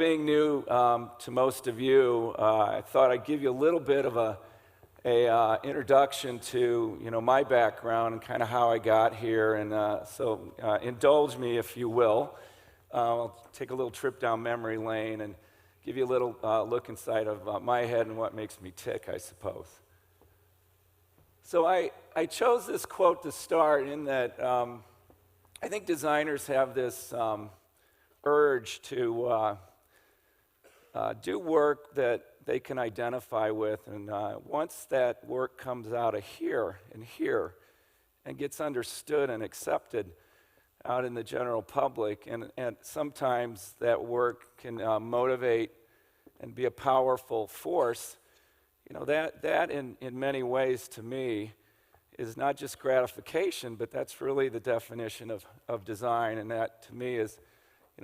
being new to most of you, I thought I'd give you a little bit of a introduction to my background and kind of how I got here, and so indulge me if you will. I'll take a little trip down memory lane and give you a little look inside of my head and what makes me tick, I suppose. So I chose this quote to start in that I think designers have this urge to do work that they can identify with, and once that work comes out of here and gets understood and accepted out in the general public, and sometimes that work can motivate and be a powerful force, that in many ways to me is not just gratification, but that's really the definition of design, and that to me is,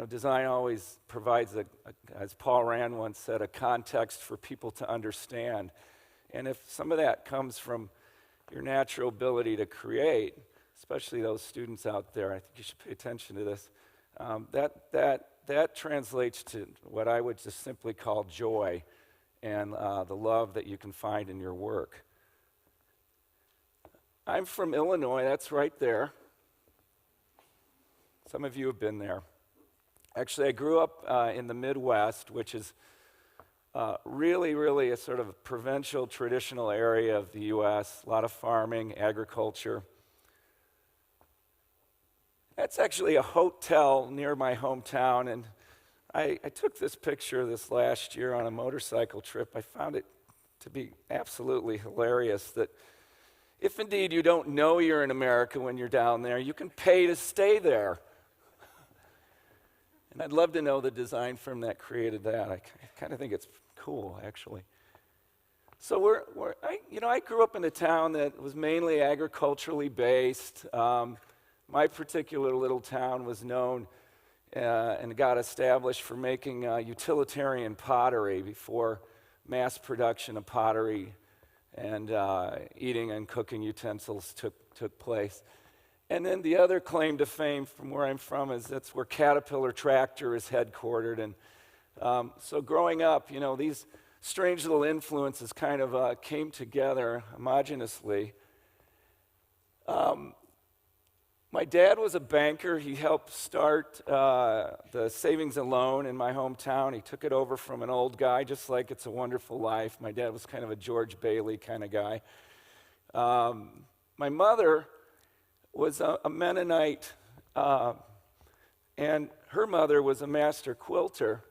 design always provides, as Paul Rand once said, a context for people to understand. And if some of that comes from your natural ability to create, especially those students out there, I think you should pay attention to this, that translates to what I would just simply call joy and the love that you can find in your work. I'm from Illinois, that's right there. Some of you have been there. Actually, I grew up in the Midwest, which is really a sort of provincial, traditional area of the U.S., a lot of farming, agriculture. That's actually a hotel near my hometown, and I took this picture this last year on a motorcycle trip. I found it to be absolutely hilarious that if indeed you don't know you're in America when you're down there, you can pay to stay there. And I'd love to know the design firm that created that. I kind of think it's cool, actually. So I grew up in a town that was mainly agriculturally based. My particular little town was known and got established for making utilitarian pottery before mass production of pottery and eating and cooking utensils took place. And then the other claim to fame from where I'm from is that's where Caterpillar Tractor is headquartered. And so growing up, these strange little influences kind of came together homogenously. My dad was a banker. He helped start the savings and loan in my hometown. He took it over from an old guy, just like It's a Wonderful Life. My dad was kind of a George Bailey kind of guy. My mother was a Mennonite, and her mother was a master quilter.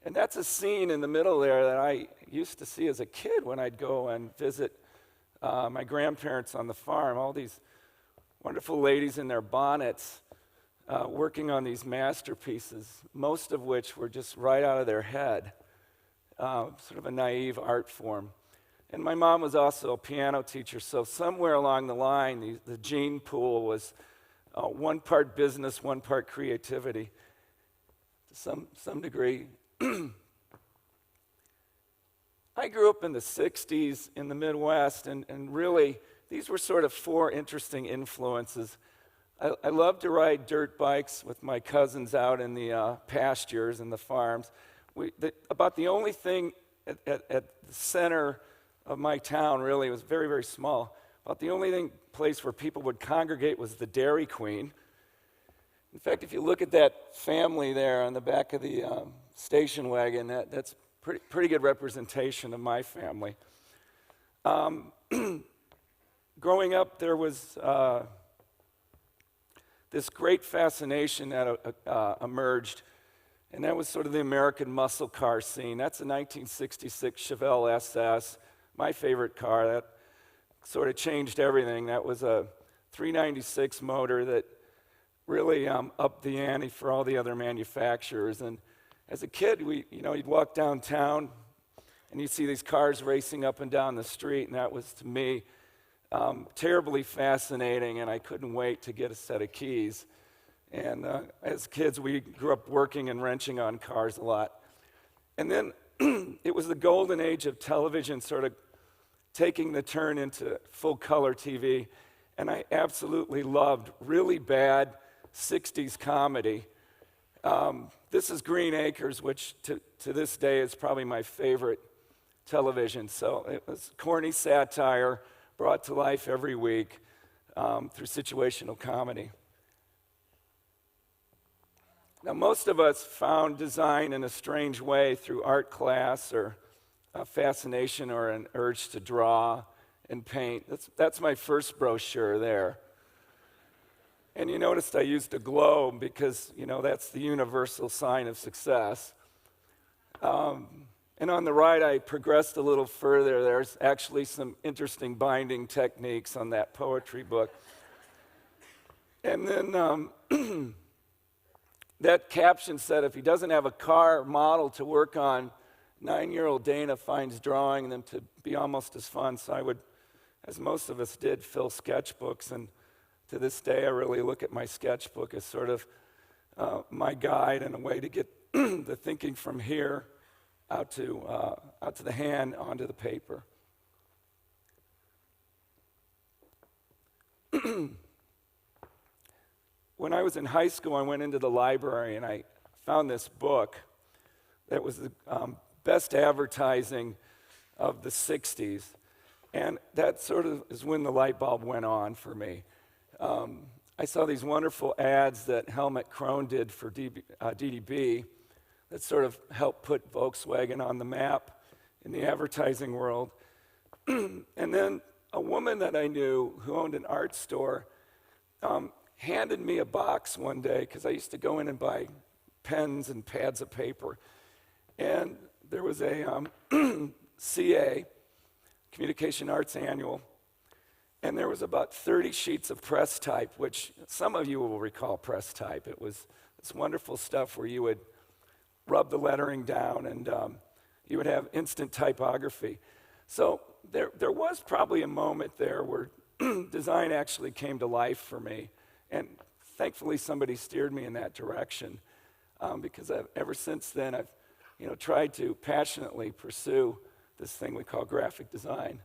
And that's a scene in the middle there that I used to see as a kid when I'd go and visit my grandparents on the farm. All these wonderful ladies in their bonnets working on these masterpieces, most of which were just right out of their head, sort of a naive art form. And my mom was also a piano teacher, so somewhere along the line, the gene pool was one part business, one part creativity, to some degree. I grew up in the 60s in the Midwest, and really, these were sort of four interesting influences. I loved to ride dirt bikes with my cousins out in the pastures and the farms. About the only thing at the center of my town, really, was very small. About the only place where people would congregate was the Dairy Queen. In fact, if you look at that family there on the back of the station wagon, that's pretty good representation of my family. Growing up, there was this great fascination that emerged, and that was sort of the American muscle car scene. That's a 1966 Chevelle SS, my favorite car. That sort of changed everything. That was a 396 motor that really upped the ante for all the other manufacturers. And as a kid, you'd walk downtown and you'd see these cars racing up and down the street, and that was, to me, terribly fascinating, and I couldn't wait to get a set of keys. And as kids, we grew up working and wrenching on cars a lot. And then it was the golden age of television sort of taking the turn into full-color TV, and I absolutely loved really bad 60s comedy. this is Green Acres, which to this day is probably my favorite television. So it was corny satire brought to life every week through situational comedy. Now, most of us found design in a strange way through art class or a fascination or an urge to draw and paint. That's my first brochure there. And you noticed I used a globe because, that's the universal sign of success. And on the right, I progressed a little further. There's actually some interesting binding techniques on that poetry book. And then that caption said, if he doesn't have a car model to work on, 9-year-old Dana finds drawing them to be almost as fun. So I would, as most of us did, fill sketchbooks. And to this day, I really look at my sketchbook as sort of my guide and a way to get the thinking from here out to the hand, onto the paper. When I was in high school, I went into the library and I found this book that was the best advertising of the 60s. And that sort of is when the light bulb went on for me. I saw these wonderful ads that Helmut Krohn did for DDB that sort of helped put Volkswagen on the map in the advertising world. And then a woman that I knew who owned an art store handed me a box one day, because I used to go in and buy pens and pads of paper. And there was a CA, Communication Arts Annual, and there was about 30 sheets of press type, which some of you will recall press type. It was this wonderful stuff where you would rub the lettering down and you would have instant typography. So there was probably a moment there where design actually came to life for me. And thankfully somebody steered me in that direction, because ever since then I've tried to passionately pursue this thing we call graphic design.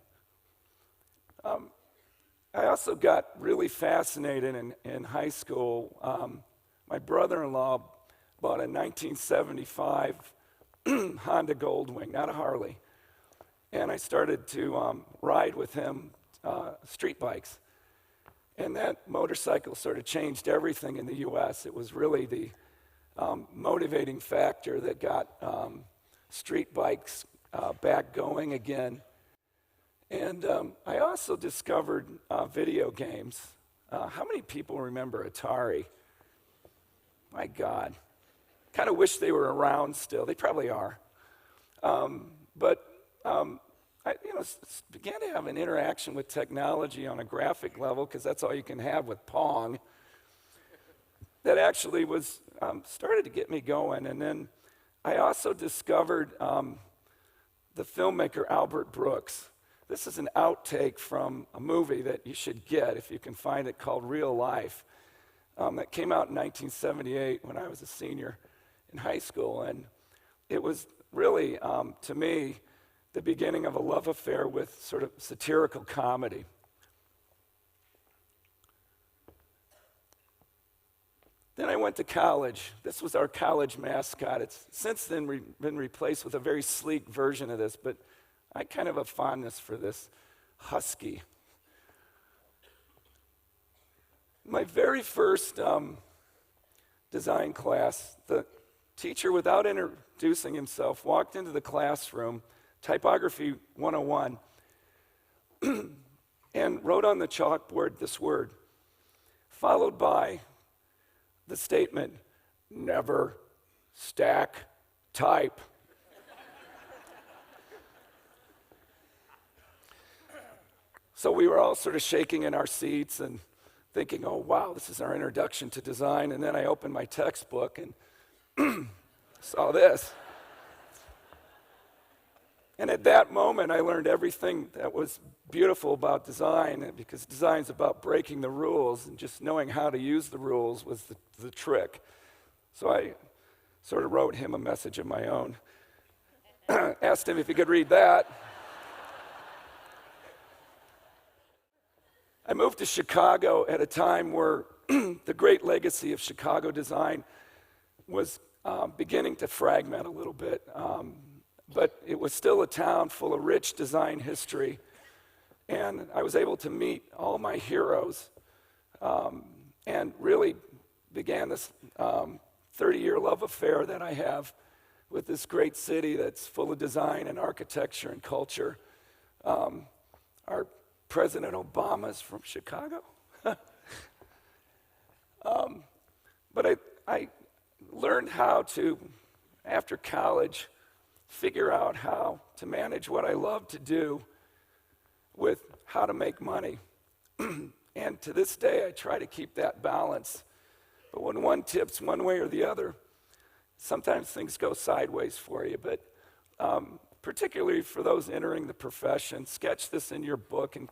I also got really fascinated in high school. My brother-in-law bought a 1975 Honda Goldwing, not a Harley. And I started to ride with him street bikes. And that motorcycle sort of changed everything in the US. It was really the motivating factor that got street bikes back going again. And I also discovered video games. How many people remember Atari? My God. Kind of wish they were around still. They probably are. But I began to have an interaction with technology on a graphic level, because that's all you can have with Pong. That actually was started to get me going. And then I also discovered the filmmaker Albert Brooks. This is an outtake from a movie that you should get if you can find it, called Real Life. That came out in 1978 when I was a senior in high school. And it was really, to me, the beginning of a love affair with sort of satirical comedy. Then I went to college. This was our college mascot. It's since then been replaced with a very sleek version of this, but I kind of have a fondness for this husky. My very first design class, the teacher, without introducing himself, walked into the classroom, Typography 101, and wrote on the chalkboard this word, followed by the statement, "Never stack type." So we were all sort of shaking in our seats and thinking, oh, wow, this is our introduction to design. And then I opened my textbook and saw this. And at that moment, I learned everything that was beautiful about design, because design's about breaking the rules, and just knowing how to use the rules was the trick. So I sort of wrote him a message of my own. Asked him if he could read that. I moved to Chicago at a time where the great legacy of Chicago design was beginning to fragment a little bit. But it was still a town full of rich design history. And I was able to meet all my heroes and really began this 30-year love affair that I have with this great city that's full of design and architecture and culture. Our President Obama's from Chicago. But I learned how to, after college, figure out how to manage what I love to do with how to make money. And to this day, I try to keep that balance. But when one tips one way or the other, sometimes things go sideways for you. But particularly for those entering the profession, sketch this in your book and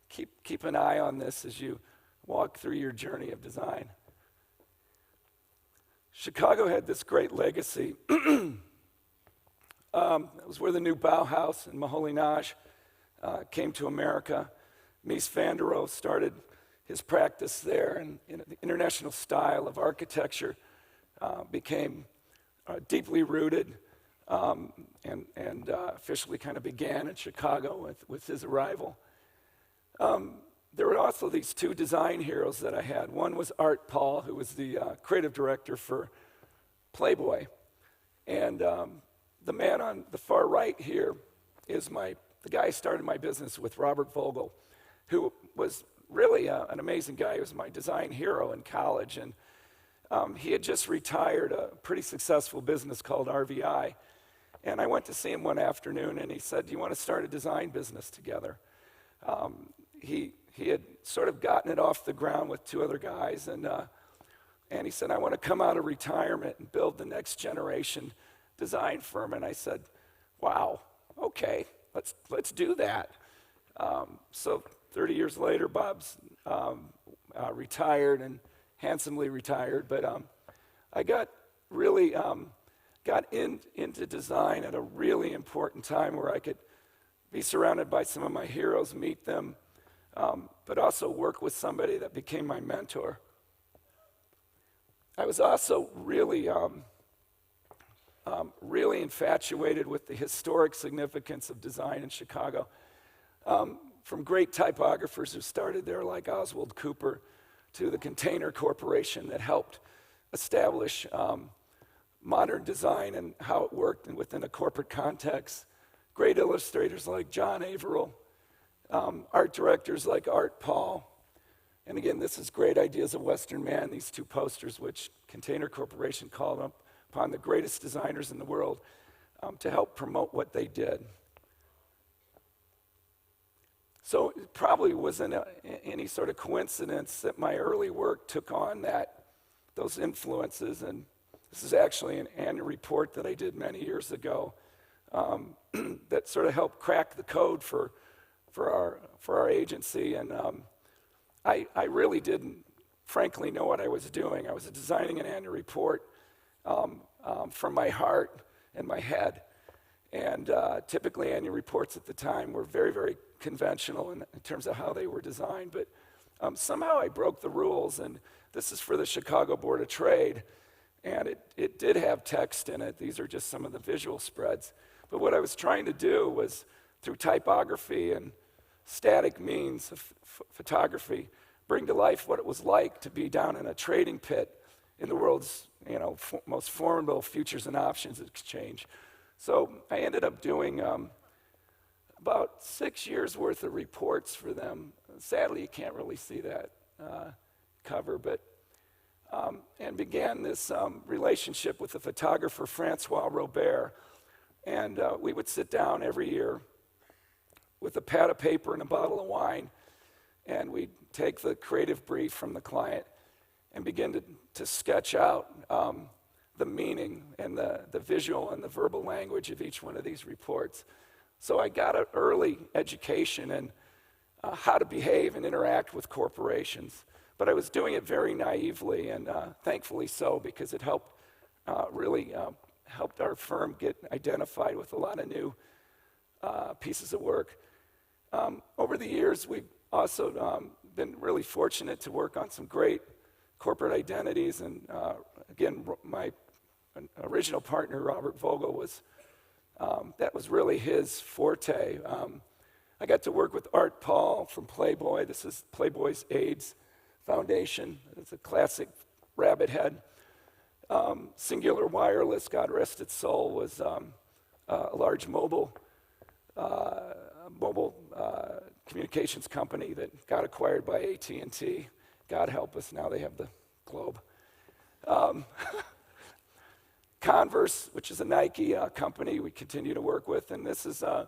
keep an eye on this as you walk through your journey of design. Chicago had this great legacy. It was where the new Bauhaus and Moholy-Nagy came to America. Mies van der Rohe started his practice there, and the international style of architecture became deeply rooted and officially kind of began in Chicago with his arrival. There were also these two design heroes that I had. One was Art Paul, who was the creative director for Playboy. And the man on the far right here is the guy I started my business with, Robert Vogel, who was really an amazing guy. He was my design hero in college. And he had just retired a pretty successful business called RVI. And I went to see him one afternoon, and he said, "Do you want to start a design business together?" He had sort of gotten it off the ground with two other guys, and he said, "I want to come out of retirement and build the next generation design firm." And I said, "Wow, okay, let's do that." So 30 years later, Bob's retired and handsomely retired, but I got really into design at a really important time where I could be surrounded by some of my heroes, meet them, but also work with somebody that became my mentor. I was also really infatuated with the historic significance of design in Chicago. From great typographers who started there like Oswald Cooper to the Container Corporation that helped establish modern design and how it worked within a corporate context. Great illustrators like John Averill, art directors like Art Paul. And again, this is Great Ideas of Western Man, these two posters, which Container Corporation called upon the greatest designers in the world to help promote what they did. So it probably wasn't any sort of coincidence that my early work took on those influences. And this is actually an annual report that I did many years ago that sort of helped crack the code for our agency. And I really didn't, frankly, know what I was doing. I was designing an annual report from my heart and my head. And typically annual reports at the time were very, very conventional in terms of how they were designed. But somehow I broke the rules, and this is for the Chicago Board of Trade. And it did have text in it. These are just some of the visual spreads. But what I was trying to do was, through typography and static means of photography, bring to life what it was like to be down in a trading pit in the world's most formidable futures and options exchange. So I ended up doing about 6 years worth of reports for them. Sadly, you can't really see that cover, but and began this relationship with the photographer Francois Robert. And we would sit down every year with a pad of paper and a bottle of wine, and we'd take the creative brief from the client and begin to sketch out the meaning and the visual and the verbal language of each one of these reports. So I got an early education in how to behave and interact with corporations. But I was doing it very naively, and thankfully so, because it helped helped our firm get identified with a lot of new pieces of work. Over the years, we've also been really fortunate to work on some great corporate identities, and again, my original partner, Robert Vogel, that was really his forte. I got to work with Art Paul from Playboy. This is Playboy's AIDS Foundation. It's a classic rabbit head. Singular Wireless, God rest its soul, was a large mobile communications company that got acquired by AT&T. God help us, now they have the globe. Converse, which is a Nike company we continue to work with, and this is a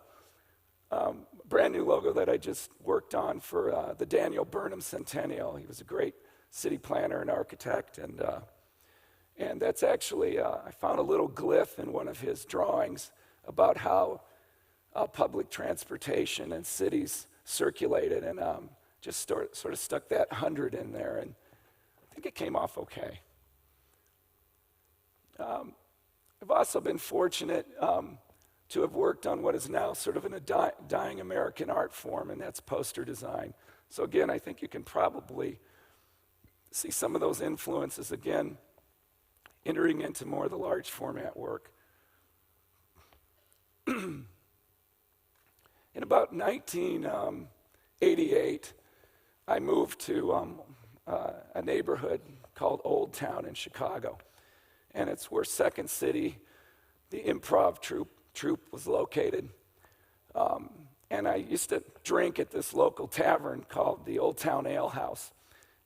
brand new logo that I just worked on for the Daniel Burnham Centennial. He was a great city planner and architect, and that's actually, I found a little glyph in one of his drawings about how public transportation and cities circulated, and just sort of stuck that 100 in there, and I think it came off okay. I've also been fortunate to have worked on what is now sort of a dying American art form, and that's poster design. So again, I think you can probably see some of those influences again entering into more of the large format work. In about 1988, I moved to a neighborhood called Old Town in Chicago. And it's where Second City, the improv troupe was located. And I used to drink at this local tavern called the Old Town Ale House.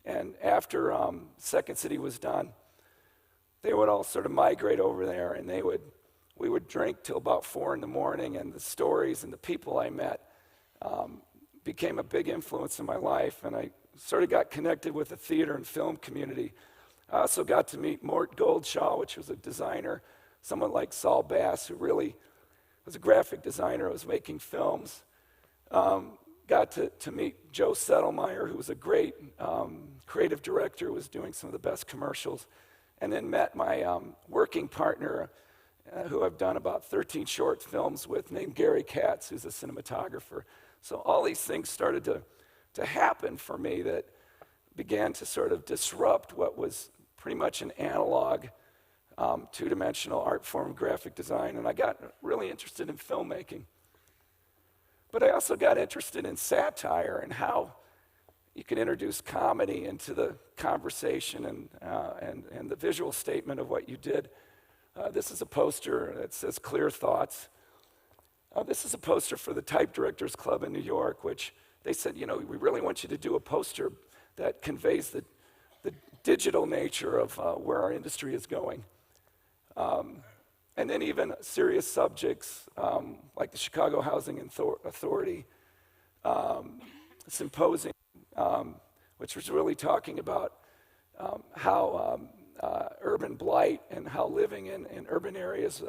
And after Second City was done, they would all sort of migrate over there, and we would drink till about 4 in the morning, and the stories and the people I met became a big influence in my life, and I sort of got connected with the theater and film community. I also got to meet Mort Goldshaw, which was a designer, someone like Saul Bass, who really was a graphic designer, was making films. Got to meet Joe Settlemeyer, who was a great creative director, who was doing some of the best commercials, and then met my working partner, who I've done about 13 short films with, named Gary Katz, who's a cinematographer. So all these things started to happen for me that began to sort of disrupt what was pretty much an analog, two-dimensional art form, graphic design, and I got really interested in filmmaking. But I also got interested in satire and how you can introduce comedy into the conversation and the visual statement of what you did. This is a poster that says Clear Thoughts. This is a poster for the Type Directors Club in New York, which they said, you know, we really want you to do a poster that conveys the digital nature of where our industry is going. And then even serious subjects like the Chicago Housing Authority Symposium, which was really talking about how urban blight and how living in urban areas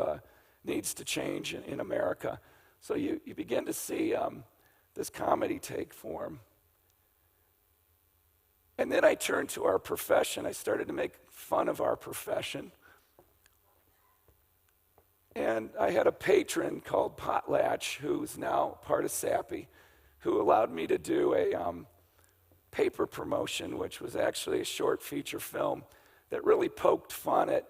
needs to change in America. So you begin to see this comedy take form. And then I turned to our profession. I started to make fun of our profession. And I had a patron called Potlatch, who's now part of SAPI, who allowed me to do a paper promotion, which was actually a short feature film that really poked fun at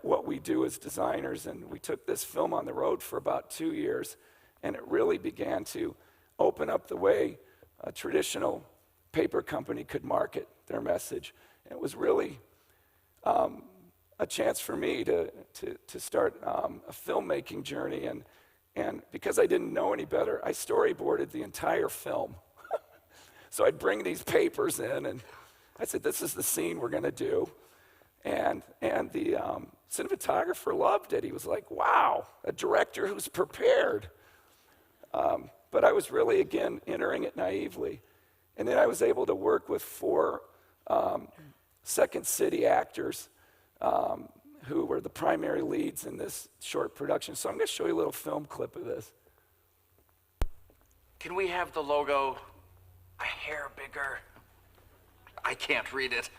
what we do as designers. And we took this film on the road for about 2 years, and it really began to open up the way a traditional paper company could market their message. And it was really a chance for me to start a filmmaking journey. And because I didn't know any better, I storyboarded the entire film. So I'd bring these papers in, and I said, this is the scene we're going to do. And the cinematographer loved it. He was like, wow, a director who's prepared. But I was really, again, entering it naively. And then I was able to work with 4 Second City actors who were the primary leads in this short production. So I'm going to show you a little film clip of this. Can we have the logo a hair bigger? I can't read it.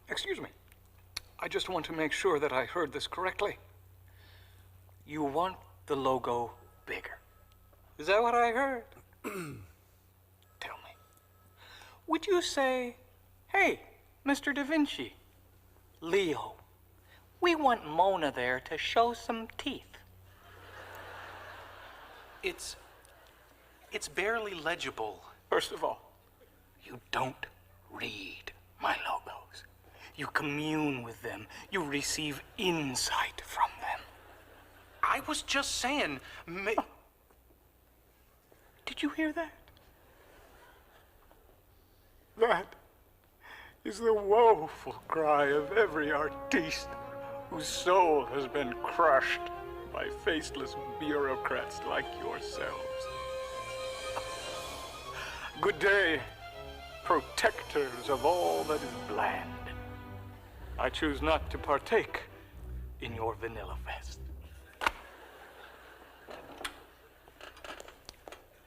Excuse me. I just want to make sure that I heard this correctly. You want the logo bigger. Is that what I heard? Tell me. Would you say, hey, Mr. Da Vinci, Leo. We want Mona there to show some teeth. It's barely legible. First of all, you don't read my logos. You commune with them. You receive insight from them. I was just saying, Did you hear that? That is the woeful cry of every artiste whose soul has been crushed by faceless bureaucrats like yourselves. Good day, protectors of all that is bland. I choose not to partake in your vanilla fest.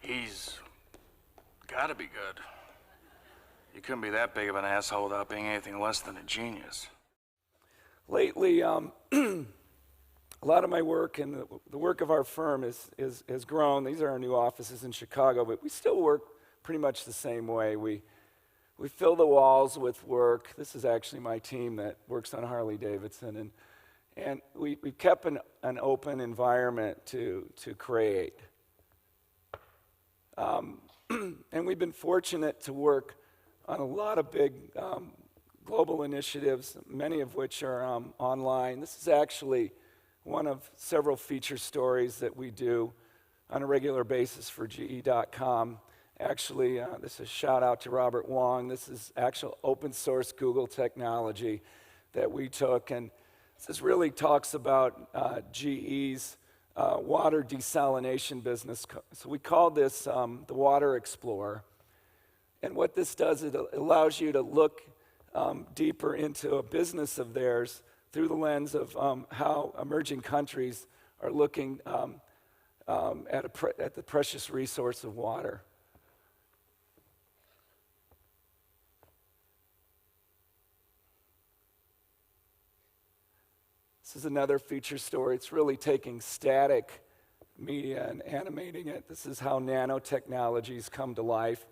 He's gotta be good. You couldn't be that big of an asshole without being anything less than a genius. Lately, a lot of my work and the work of our firm has grown. These are our new offices in Chicago, but we still work pretty much the same way. We fill the walls with work. This is actually my team that works on Harley Davidson, and we've kept an open environment to create. And we've been fortunate to work on a lot of big global initiatives, many of which are online. This is actually one of several feature stories that we do on a regular basis for GE.com. Actually, this is a shout out to Robert Wong. This is actual open source Google technology that we took, and this really talks about GE's water desalination business. So we called this the Water Explorer. And what this does, it allows you to look deeper into a business of theirs through the lens of how emerging countries are looking at the precious resource of water. This is another feature story. It's really taking static media and animating it. This is how nanotechnologies come to life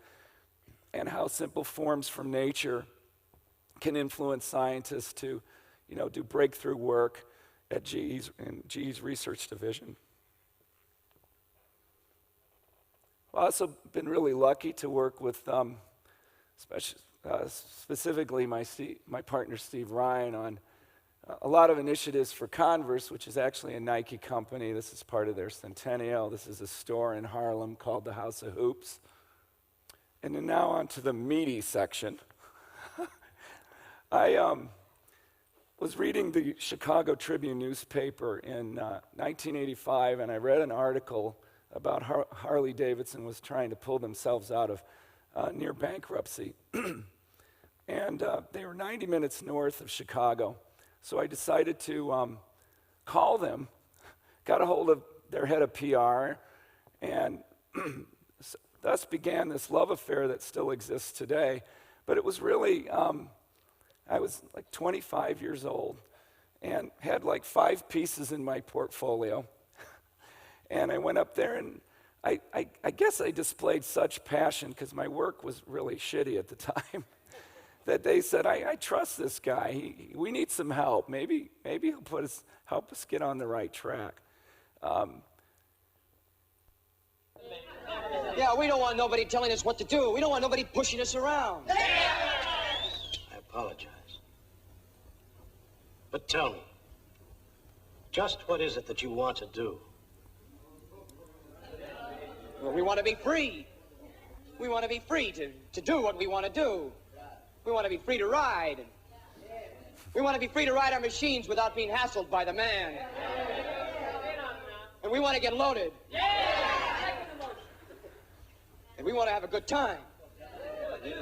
and how simple forms from nature can influence scientists to, do breakthrough work at GE's research division. I've also been really lucky to work with, specifically my partner Steve Ryan on a lot of initiatives for Converse, which is actually a Nike company. This is part of their centennial. This is a store in Harlem called the House of Hoops. And then now on to the meaty section. I was reading the Chicago Tribune newspaper in 1985, and I read an article about how Harley Davidson was trying to pull themselves out of near bankruptcy. And they were 90 minutes north of Chicago. So I decided to call them, got a hold of their head of PR, and thus began this love affair that still exists today. But it was really, I was like 25 years old and had like 5 pieces in my portfolio. And I went up there and I guess I displayed such passion because my work was really shitty at the time that they said, I trust this guy. We need some help. Maybe he'll help us get on the right track. Yeah, we don't want nobody telling us what to do. We don't want nobody pushing us around. I apologize. But tell me, just what is it that you want to do? Well, we want to be free. We want to be free to do what we want to do. We want to be free to ride. We want to be free to ride our machines without being hassled by the man. And we want to get loaded. And we want to have a good time. And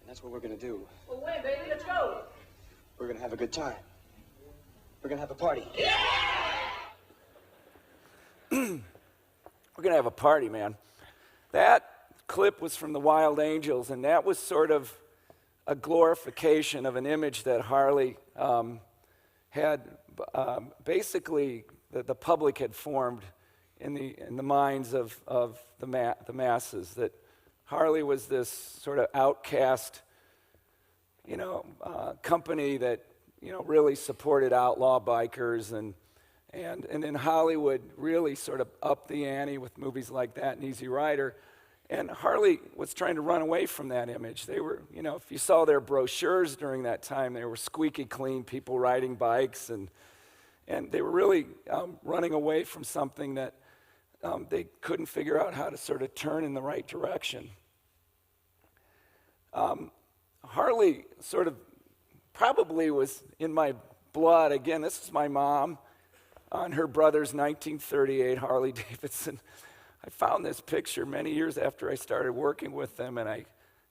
that's what we're going to do. Well, wait, baby, let's go. We're going to have a good time. We're going to have a party. We're going to have a party, man. That clip was from the Wild Angels, and that was sort of a glorification of an image that Harley had basically the public had formed in the minds of the masses, that Harley was this sort of outcast, company that, really supported outlaw bikers, and in Hollywood really sort of upped the ante with movies like that and Easy Rider. And Harley was trying to run away from that image. They were, if you saw their brochures during that time, they were squeaky clean people riding bikes, and they were really running away from something that they couldn't figure out how to sort of turn in the right direction. Harley sort of probably was in my blood. Again, this is my mom on her brother's 1938 Harley Davidson. I found this picture many years after I started working with them, and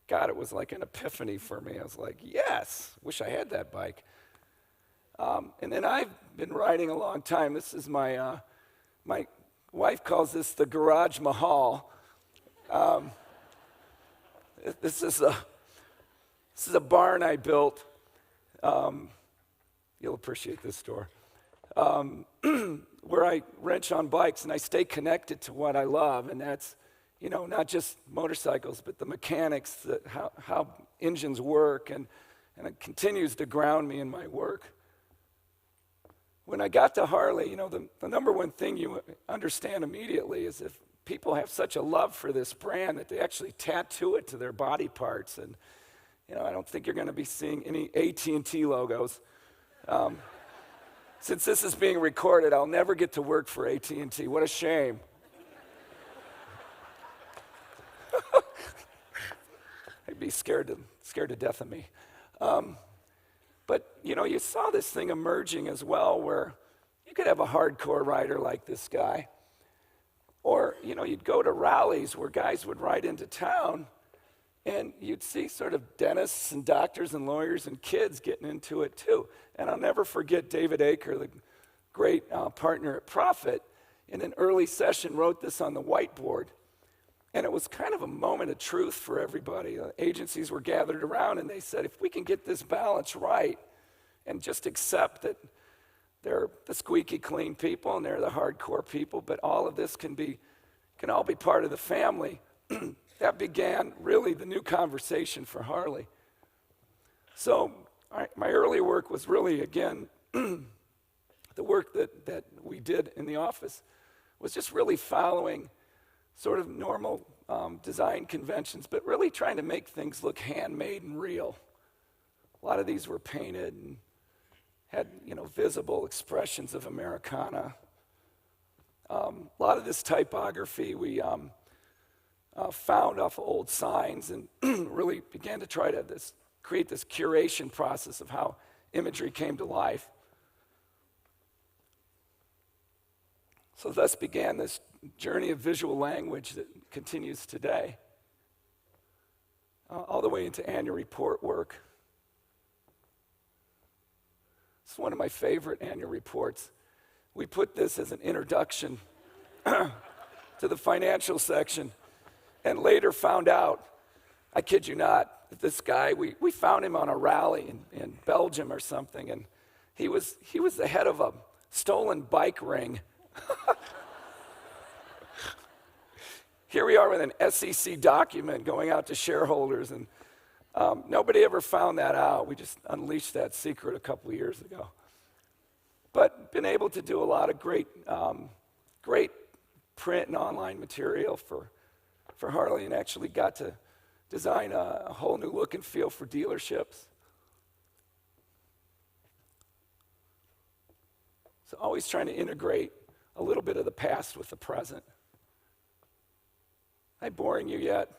God, it was like an epiphany for me. I was like, yes, wish I had that bike. And then I've been riding a long time. This is my wife calls this the Garage Mahal. This is a barn I built. You'll appreciate this store. Where I wrench on bikes and I stay connected to what I love, and that's, not just motorcycles, but the mechanics, how engines work, and it continues to ground me in my work. When I got to Harley, the number one thing you understand immediately is if people have such a love for this brand that they actually tattoo it to their body parts. And, I don't think you're going to be seeing any AT&T logos. Since this is being recorded, I'll never get to work for AT&T. What a shame. They'd be scared to death of me. But, you saw this thing emerging as well, where you could have a hardcore rider like this guy. Or, you'd go to rallies where guys would ride into town, and you'd see sort of dentists and doctors and lawyers and kids getting into it too. And I'll never forget David Aker, the great partner at Profit, in an early session wrote this on the whiteboard. And it was kind of a moment of truth for everybody. Agencies were gathered around, and they said, if we can get this balance right and just accept that they're the squeaky clean people and they're the hardcore people, but all of this can all be part of the family, that began really the new conversation for Harley. So my early work was really, again, the work that we did in the office was just really following sort of normal design conventions, but really trying to make things look handmade and real. A lot of these were painted and had, visible expressions of Americana. A lot of this typography we found off of old signs, and really began to try to create this curation process of how imagery came to life. So thus began this journey of visual language that continues today, all the way into annual report work. It's one of my favorite annual reports. We put this as an introduction to the financial section, and later found out, I kid you not, that this guy, we found him on a rally in Belgium or something, and he was the head of a stolen bike ring. Here we are with an SEC document going out to shareholders, and nobody ever found that out. We just unleashed that secret a couple of years ago. But been able to do a lot of great print and online material for Harley, and actually got to design a whole new look and feel for dealerships. So always trying to integrate a little bit of the past with the present. Am I boring you yet?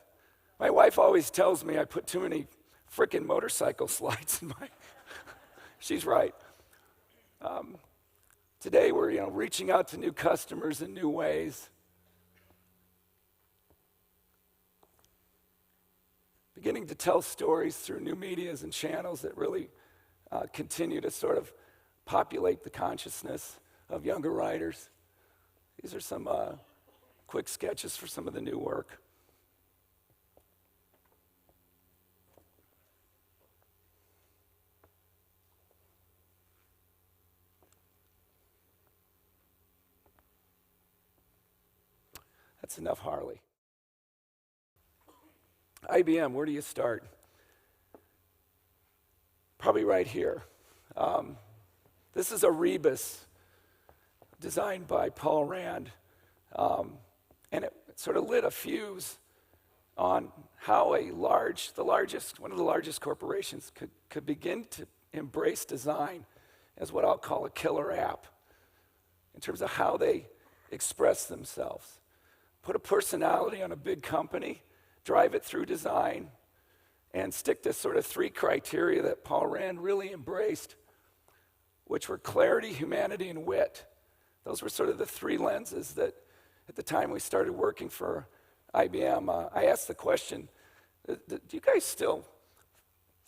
My wife always tells me I put too many frickin' motorcycle slides in my... She's right. Today we're reaching out to new customers in new ways. Beginning to tell stories through new medias and channels that really continue to sort of populate the consciousness of younger riders. These are some quick sketches for some of the new work. That's enough Harley. IBM, where do you start? Probably right here. This is a rebus designed by Paul Rand, and it sort of lit a fuse on how one of the largest corporations could begin to embrace design as what I'll call a killer app in terms of how they express themselves. Put a personality on a big company, drive it through design, and stick to sort of 3 criteria that Paul Rand really embraced, which were clarity, humanity, and wit. Those were sort of the 3 lenses that at the time we started working for IBM, I asked the question, do you guys still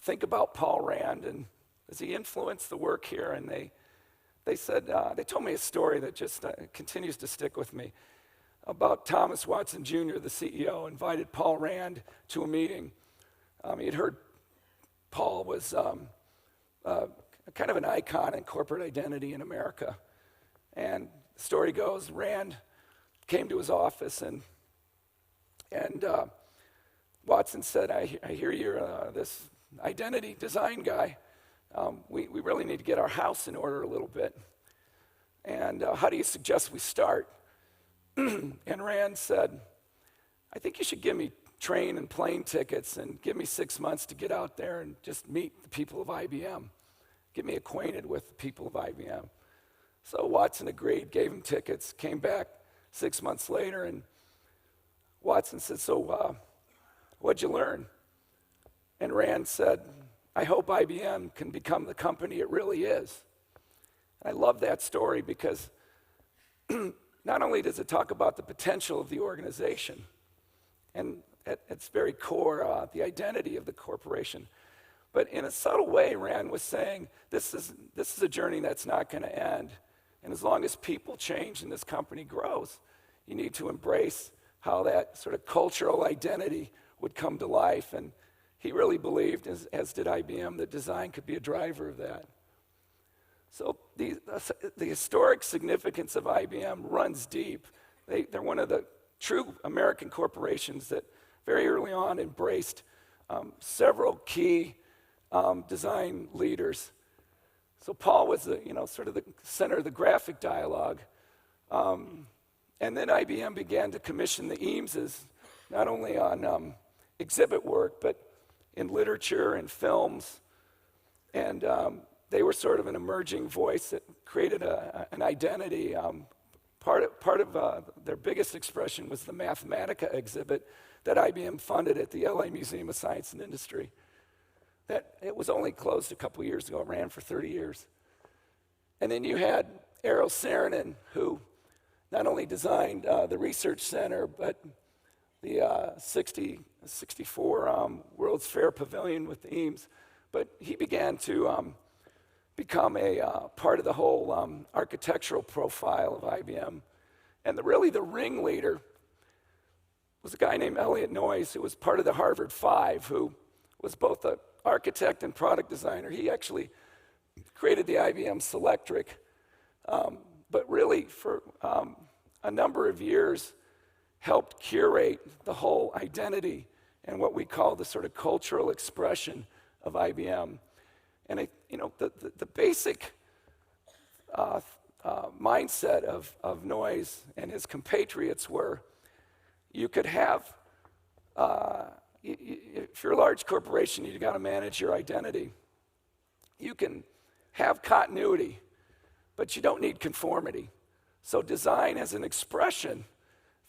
think about Paul Rand, and does he influence the work here? And they said, they told me a story that just continues to stick with me about Thomas Watson Jr., the CEO, invited Paul Rand to a meeting. He had heard Paul was kind of an icon in corporate identity in America. And the story goes, Rand came to his office and Watson said, I hear you're this identity design guy. We really need to get our house in order a little bit. And how do you suggest we start? And Rand said, I think you should give me train and plane tickets and give me 6 months to get out there and just meet the people of IBM. Get me acquainted with the people of IBM. So Watson agreed, gave him tickets, came back 6 months later, and Watson said, so what'd you learn? And Rand said, I hope IBM can become the company it really is. And I love that story because not only does it talk about the potential of the organization, and at its very core, the identity of the corporation, but in a subtle way, Rand was saying, this is a journey that's not going to end. And as long as people change and this company grows, you need to embrace how that sort of cultural identity would come to life. And he really believed, as did IBM, that design could be a driver of that. So the historic significance of IBM runs deep. They're one of the true American corporations that very early on embraced several key design leaders. So Paul was sort of the center of the graphic dialogue. And then IBM began to commission the Eameses, not only on exhibit work, but in literature and films. And they were sort of an emerging voice that created an identity. Part of their biggest expression was the Mathematica exhibit that IBM funded at the LA Museum of Science and Industry. That it was only closed a couple years ago. It ran for 30 years. And then you had Eero Saarinen, who not only designed the research center, but the 64 World's Fair Pavilion with the Eames. But he began to become a part of the whole architectural profile of IBM. And really the ringleader was a guy named Elliot Noyes, who was part of the Harvard Five, who was both an architect and product designer. He actually created the IBM Selectric, but really for a number of years helped curate the whole identity and what we call the sort of cultural expression of IBM. And the basic mindset of Noyes and his compatriots were, you could have, if you're a large corporation, you've got to manage your identity. You can have continuity, but you don't need conformity. So design as an expression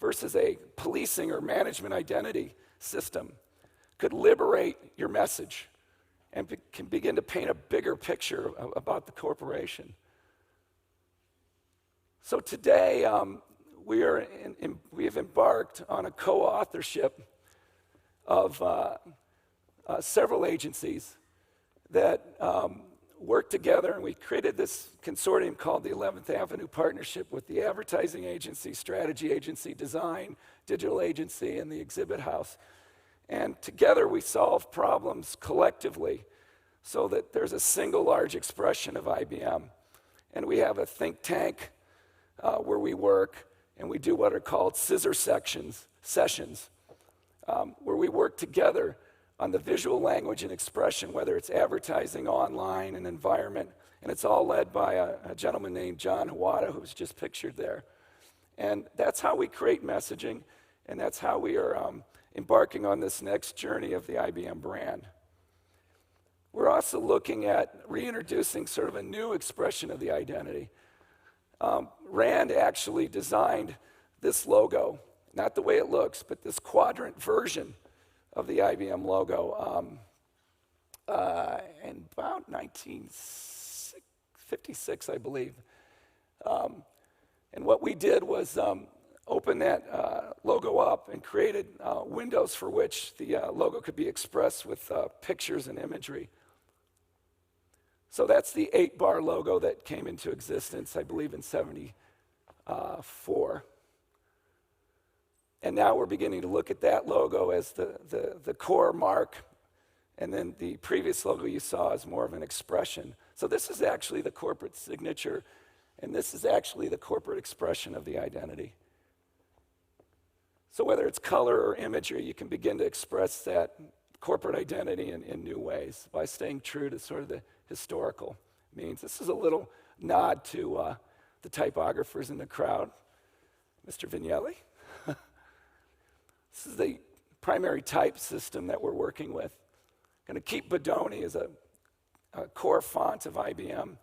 versus a policing or management identity system could liberate your message and can begin to paint a bigger picture about the corporation. So today, we have embarked on a co-authorship of several agencies that work together, and we created this consortium called the 11th Avenue Partnership with the advertising agency, strategy agency, design, digital agency, and the exhibit house. And together we solve problems collectively so that there's a single large expression of IBM. And we have a think tank where we work, and we do what are called scissor sessions. where we work together on the visual language and expression, whether it's advertising, online, and environment. And it's all led by a gentleman named John Hawata, who's just pictured there. And that's how we create messaging, and that's how we are embarking on this next journey of the IBM brand. We're also looking at reintroducing sort of a new expression of the identity. Rand actually designed this logo, not the way it looks, but this quadrant version of the IBM logo in about 1956, I believe. And what we did was open that logo up and created windows for which the logo could be expressed with pictures and imagery. So that's the 8-bar logo that came into existence, I believe, in '74. And now we're beginning to look at that logo as the core mark, and then the previous logo you saw is more of an expression. So this is actually the corporate signature, and this is actually the corporate expression of the identity. So whether it's color or imagery, you can begin to express that corporate identity in new ways by staying true to sort of the historical means. This is a little nod to the typographers in the crowd. Mr. Vignelli. This is the primary type system that we're working with. Going to keep Bodoni as a core font of IBM.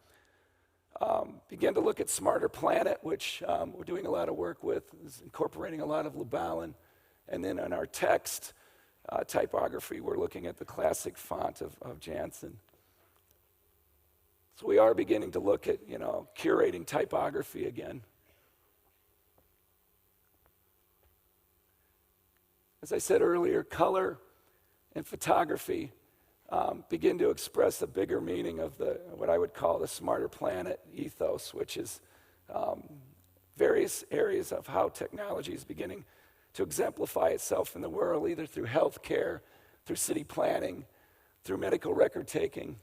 Begin to look at Smarter Planet, which we're doing a lot of work with, is incorporating a lot of Lubalin. And then on our text typography, we're looking at the classic font of Janssen. So we are beginning to look at, curating typography again. As I said earlier, color and photography begin to express a bigger meaning of what I would call the Smarter Planet ethos, which is various areas of how technology is beginning to exemplify itself in the world, either through healthcare, through city planning, through medical record taking,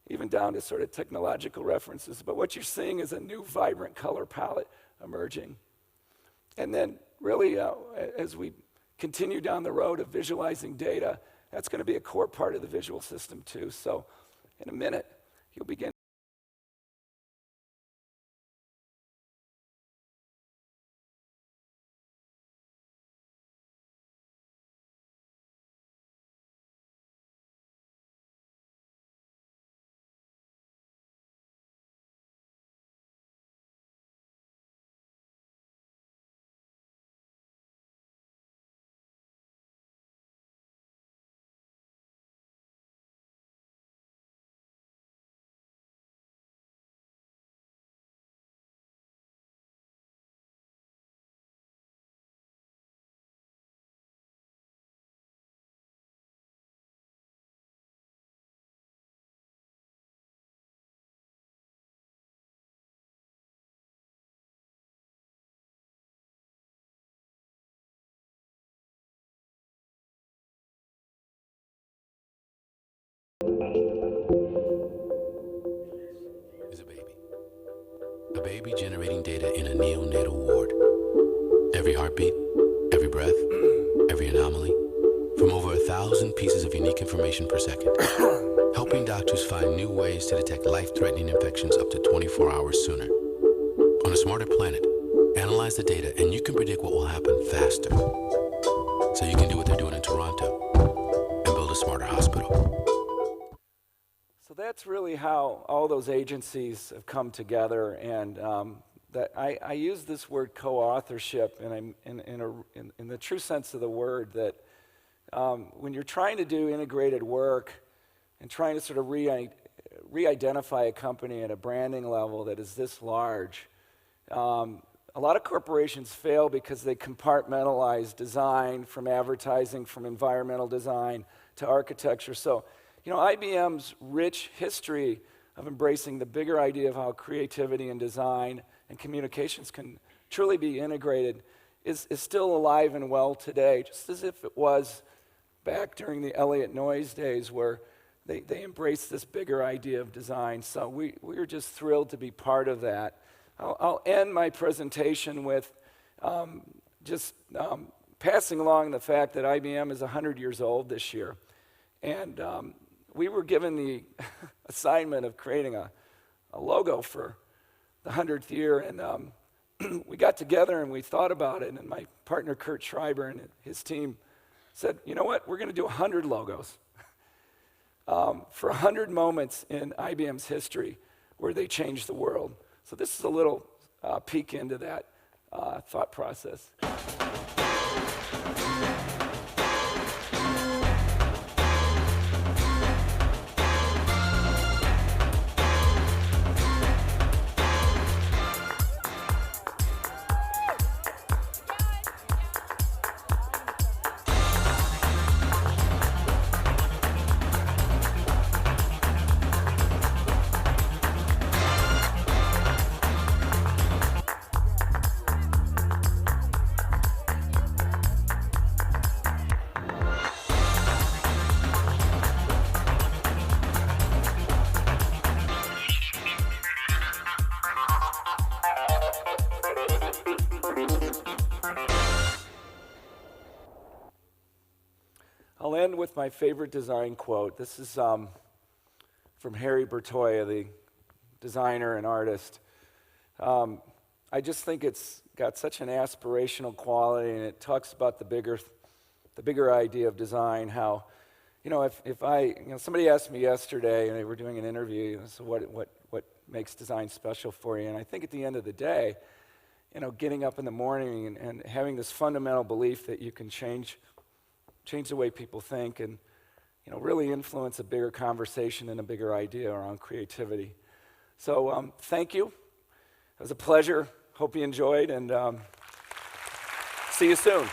even down to sort of technological references. But what you're seeing is a new vibrant color palette emerging. And then really, as we continue down the road of visualizing data, that's going to be a core part of the visual system too. So in a minute, you'll begin. Is a baby. A baby generating data in a neonatal ward. Every heartbeat, every breath, every anomaly, from over 1,000 pieces of unique information per second, helping doctors find new ways to detect life-threatening infections up to 24 hours sooner. On a Smarter Planet, analyze the data and you can predict what will happen faster. So you can do what they're doing in Toronto and build a smarter hospital. So that's really how all those agencies have come together, and that I use this word co-authorship, and I'm in the true sense of the word, that when you're trying to do integrated work and trying to sort of re-identify a company at a branding level that is this large, a lot of corporations fail because they compartmentalize design from advertising, from environmental design to architecture. So, IBM's rich history of embracing the bigger idea of how creativity and design and communications can truly be integrated is still alive and well today, just as if it was back during the Elliott Noyes days where they embraced this bigger idea of design. So we are just thrilled to be part of that. I'll end my presentation with just passing along the fact that IBM is 100 years old this year. And we were given the assignment of creating a logo for the 100th year. And we got together and we thought about it. And my partner, Kurt Schreiber, and his team said, you know what, we're going to do 100 logos for 100 moments in IBM's history where they changed the world. So this is a little peek into that thought process. I'll end with my favorite design quote. This is from Harry Bertoia, the designer and artist. I just think it's got such an aspirational quality, and it talks about the bigger idea of design. How, if somebody asked me yesterday, and they were doing an interview, so what makes design special for you? And I think at the end of the day, getting up in the morning and having this fundamental belief that you can change the way people think and really influence a bigger conversation and a bigger idea around creativity. So thank you. It was a pleasure. Hope you enjoyed, and see you soon.